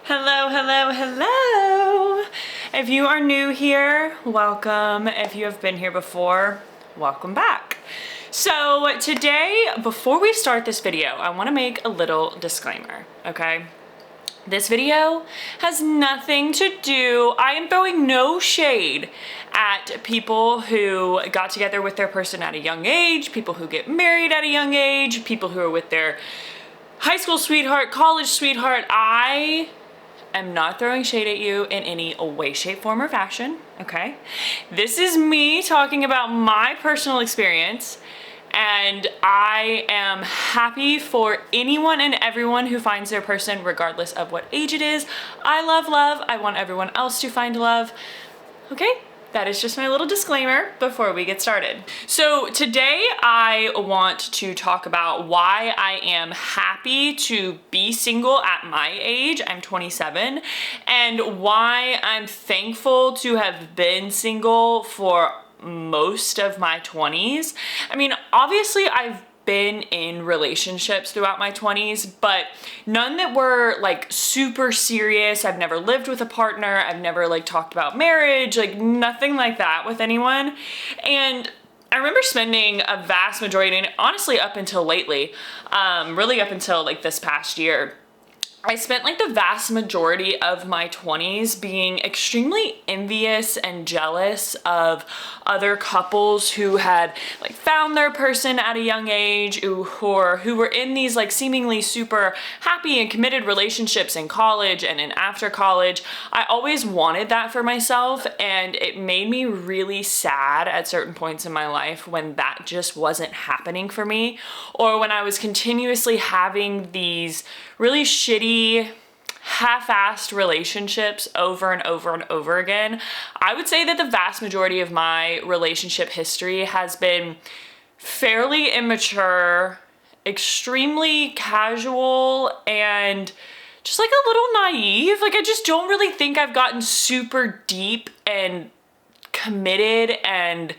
Hello, hello, hello. If you are new here, welcome. If you have been here before, welcome back. So today, before we start this video, I want to make a little disclaimer, okay? This video has nothing to do, I am throwing no shade at people who got together with their person at a young age, people who get married at a young age, people who are with their high school sweetheart, college sweetheart. I am not throwing shade at you in any way, shape, form, or fashion, okay? This is me talking about my personal experience, and I am happy for anyone and everyone who finds their person, regardless of what age it is. I love love. I want everyone else to find love, okay? That is just my little disclaimer before we get started. So today I want to talk about why I am happy to be single at my age. I'm 27, and why I'm thankful to have been single for most of my 20s. I mean, obviously I've been in relationships throughout my 20s, but none that were like super serious. I've never lived with a partner. I've never like talked about marriage, like nothing like that with anyone. And I remember spending a vast majority, and honestly up until lately, really up until like this past year, I spent like the vast majority of my 20s being extremely envious and jealous of other couples who had like found their person at a young age, who were in these like seemingly super happy and committed relationships in college and in after college. I always wanted that for myself, and it made me really sad at certain points in my life when that just wasn't happening for me, or when I was continuously having these really shitty, half-assed relationships over and over and over again. I would say that the vast majority of my relationship history has been fairly immature, extremely casual, and just like a little naive. Like I just don't really think I've gotten super deep and committed and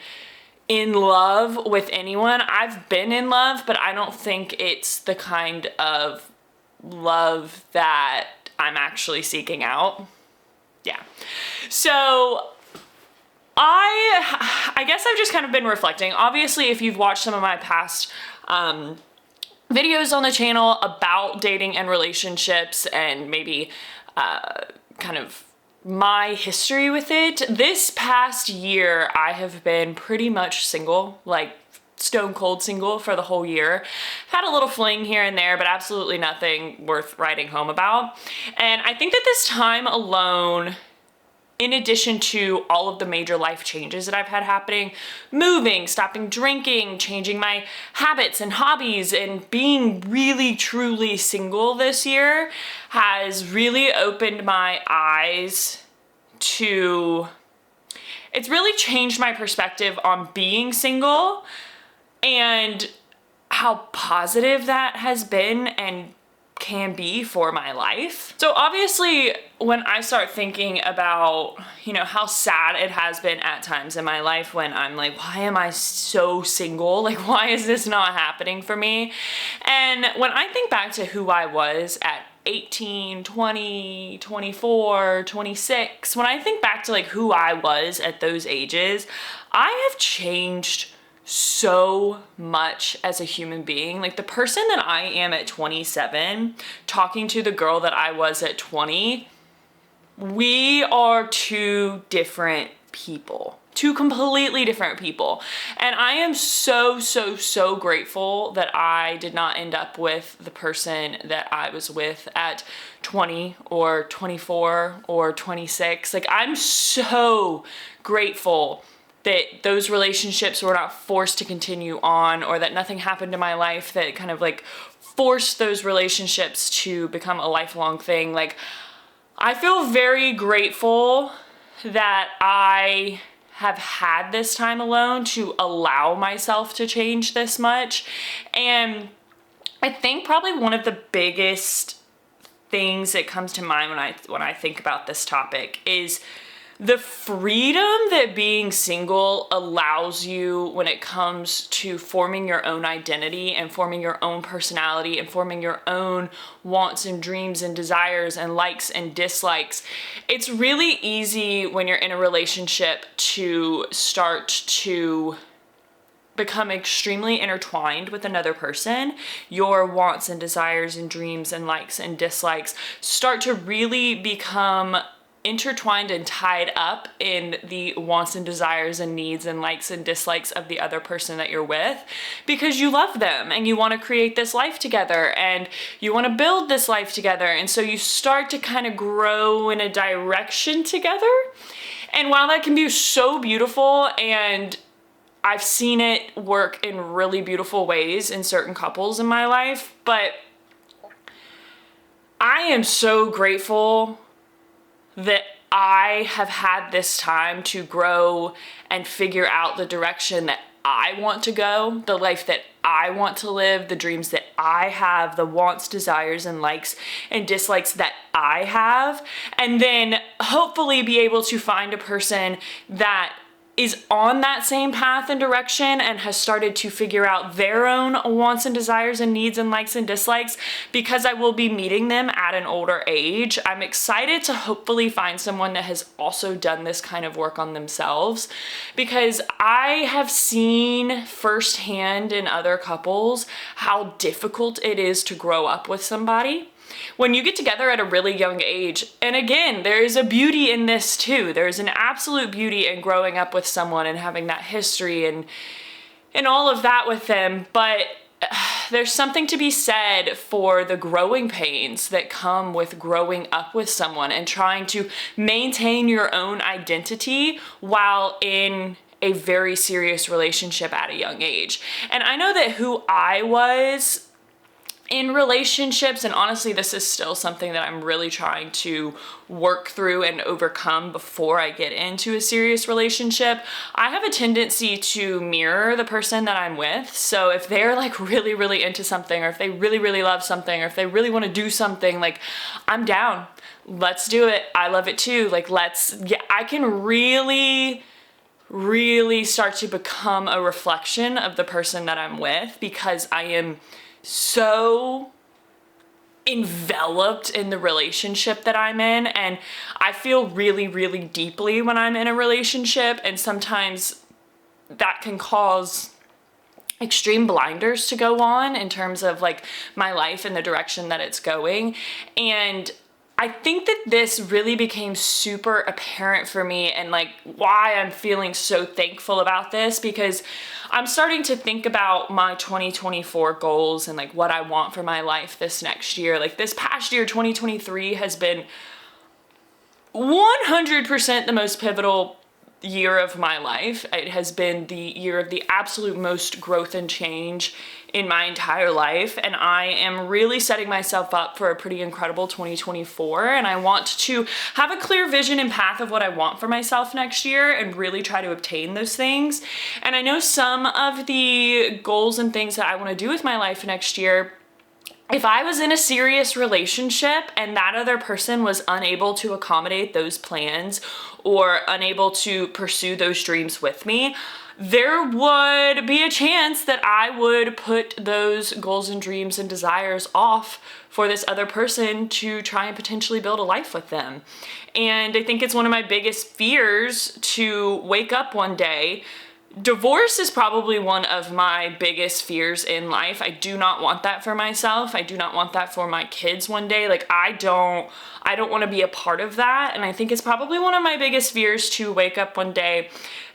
in love with anyone. I've been in love, but I don't think it's the kind of love that I'm actually seeking out. Yeah. So I guess I've just kind of been reflecting. Obviously, if you've watched some of my past videos on the channel about dating and relationships and maybe kind of my history with it, this past year I have been pretty much single, like stone cold single for the whole year. Had a little fling here and there, but absolutely nothing worth writing home about. And I think that this time alone, in addition to all of the major life changes that I've had happening, moving, stopping drinking, changing my habits and hobbies, and being really truly single this year has really opened my eyes to, it's really changed my perspective on being single and how positive that has been and can be for my life. So obviously when I start thinking about, you know, how sad it has been at times in my life when I'm like, why am I so single? Like, why is this not happening for me? And when I think back to who I was at 18, 20, 24, 26, when I think back to like who I was at those ages, I have changed so much as a human being. Like the person that I am at 27, talking to the girl that I was at 20, we are two different people. Two completely different people. And I am so, so, so grateful that I did not end up with the person that I was with at 20 or 24 or 26. Like I'm so grateful that those relationships were not forced to continue on, or that nothing happened in my life that kind of like forced those relationships to become a lifelong thing. Like I feel very grateful that I have had this time alone to allow myself to change this much. And I think probably one of the biggest things that comes to mind when I think about this topic is the freedom that being single allows you when it comes to forming your own identity and forming your own personality and forming your own wants and dreams and desires and likes and dislikes. It's really easy when you're in a relationship to start to become extremely intertwined with another person. Your wants and desires and dreams and likes and dislikes start to really become intertwined and tied up in the wants and desires and needs and likes and dislikes of the other person that you're with, because you love them and you want to create this life together and you want to build this life together. And so you start to kind of grow in a direction together. And while that can be so beautiful, and I've seen it work in really beautiful ways in certain couples in my life, but I am so grateful that I have had this time to grow and figure out the direction that I want to go, the life that I want to live, the dreams that I have, the wants, desires, and likes and dislikes that I have, and then hopefully be able to find a person that is on that same path and direction and has started to figure out their own wants and desires and needs and likes and dislikes, because I will be meeting them at an older age. I'm excited to hopefully find someone that has also done this kind of work on themselves, because I have seen firsthand in other couples how difficult it is to grow up with somebody when you get together at a really young age. And again, there is a beauty in this too. There's an absolute beauty in growing up with someone and having that history and all of that with them. But there's something to be said for the growing pains that come with growing up with someone and trying to maintain your own identity while in a very serious relationship at a young age. And I know that who I was in relationships, and honestly, this is still something that I'm really trying to work through and overcome before I get into a serious relationship. I have a tendency to mirror the person that I'm with. So if they're like really, really into something, or if they really, really love something, or if they really want to do something, like, I'm down. Let's do it. I love it too. Like, I can really start to become a reflection of the person that I'm with, because I am so enveloped in the relationship that I'm in, and I feel really, really deeply when I'm in a relationship, and sometimes that can cause extreme blinders to go on in terms of like my life and the direction that it's going. And I think that this really became super apparent for me, and like why I'm feeling so thankful about this, because I'm starting to think about my 2024 goals and like what I want for my life this next year. Like this past year, 2023, has been 100% the most pivotal year of my life. It has been the year of the absolute most growth and change in my entire life, and I am really setting myself up for a pretty incredible 2024, and I want to have a clear vision and path of what I want for myself next year and really try to obtain those things. And I know some of the goals and things that I want to do with my life next year, if I was in a serious relationship and that other person was unable to accommodate those plans or unable to pursue those dreams with me, there would be a chance that I would put those goals and dreams and desires off for this other person to try and potentially build a life with them. And I think it's one of my biggest fears to wake up one day. Divorce is probably one of my biggest fears in life. I do not want that for myself. I do not want that for my kids one day. Like, I don't want to be a part of that. And I think it's probably one of my biggest fears to wake up one day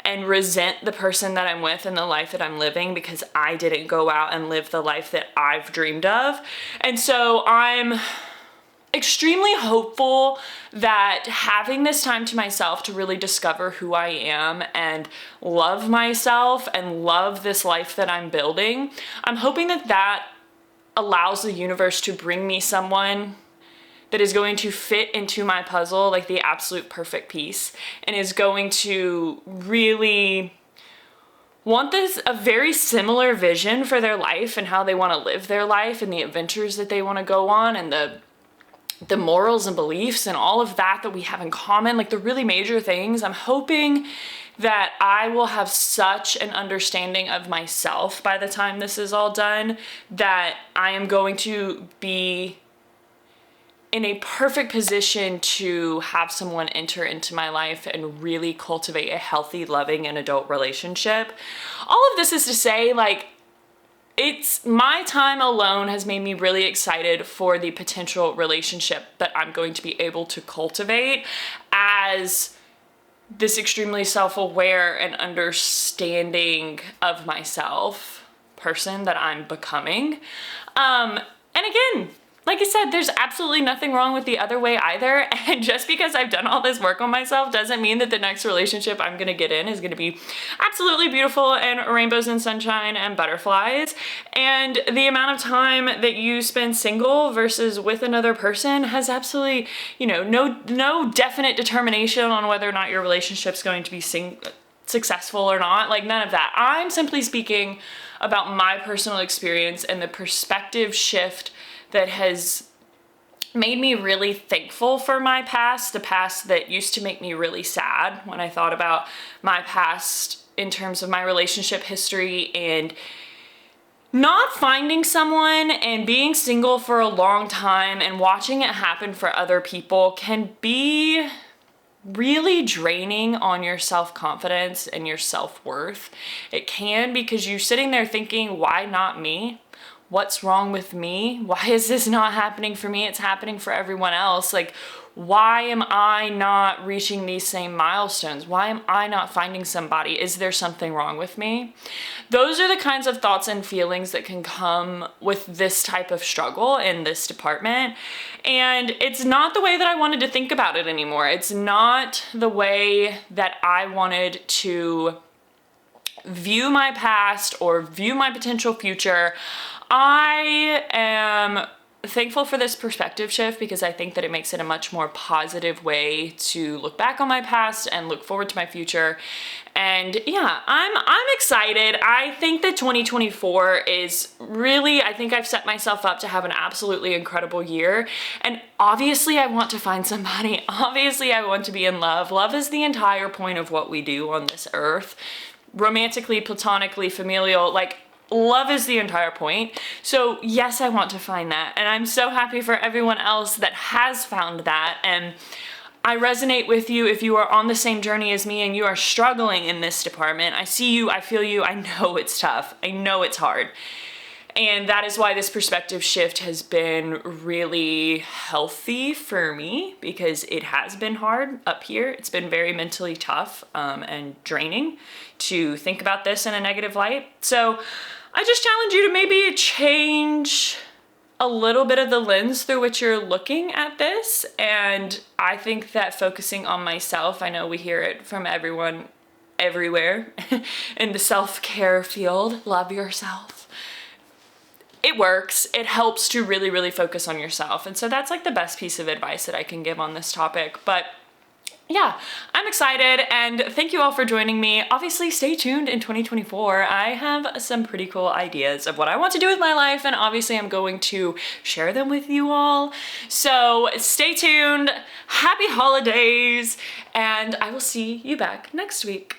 and resent the person that I'm with and the life that I'm living because I didn't go out and live the life that I've dreamed of. And so I'm extremely hopeful that having this time to myself to really discover who I am and love myself and love this life that I'm building, I'm hoping that that allows the universe to bring me someone that is going to fit into my puzzle like the absolute perfect piece, and is going to really want a very similar vision for their life and how they want to live their life and the adventures that they want to go on and the the morals and beliefs and all of that we have in common, like the really major things. I'm hoping that I will have such an understanding of myself by the time this is all done that I am going to be in a perfect position to have someone enter into my life and really cultivate a healthy, loving, and adult relationship. All of this is to say, like, it's my time alone has made me really excited for the potential relationship that I'm going to be able to cultivate as this extremely self-aware and understanding of myself person that I'm becoming. And again, like I said, there's absolutely nothing wrong with the other way either. And just because I've done all this work on myself doesn't mean that the next relationship I'm gonna get in is gonna be absolutely beautiful and rainbows and sunshine and butterflies. And the amount of time that you spend single versus with another person has absolutely, you know, no definite determination on whether or not your relationship's going to be successful or not. Like, none of that. I'm simply speaking about my personal experience and the perspective shift that has made me really thankful for my past, the past that used to make me really sad when I thought about my past in terms of my relationship history, and not finding someone and being single for a long time and watching it happen for other people can be really draining on your self-confidence and your self-worth. It can, because you're sitting there thinking, why not me? What's wrong with me? Why is this not happening for me? It's happening for everyone else. Like, why am I not reaching these same milestones? Why am I not finding somebody? Is there something wrong with me? Those are the kinds of thoughts and feelings that can come with this type of struggle in this department. And it's not the way that I wanted to think about it anymore. It's not the way that I wanted to view my past or view my potential future. I am thankful for this perspective shift because I think that it makes it a much more positive way to look back on my past and look forward to my future. And yeah, I'm excited. I think that 2024 is really, I think I've set myself up to have an absolutely incredible year. And obviously I want to find somebody. Obviously I want to be in love. Love is the entire point of what we do on this earth. Romantically, platonically, familial, like, love is the entire point. So yes, I want to find that. And I'm so happy for everyone else that has found that. And I resonate with you if you are on the same journey as me and you are struggling in this department. I see you, I feel you, I know it's tough. I know it's hard. And that is why this perspective shift has been really healthy for me, because it has been hard up here. It's been very mentally tough and draining to think about this in a negative light. So I just challenge you to maybe change a little bit of the lens through which you're looking at this. And I think that focusing on myself, I know we hear it from everyone everywhere in the self-care field, love yourself. It works. It helps to really, really focus on yourself. And so that's like the best piece of advice that I can give on this topic. But yeah, I'm excited, and thank you all for joining me. Obviously, stay tuned in 2024. I have some pretty cool ideas of what I want to do with my life, and obviously I'm going to share them with you all. So stay tuned. Happy holidays, and I will see you back next week.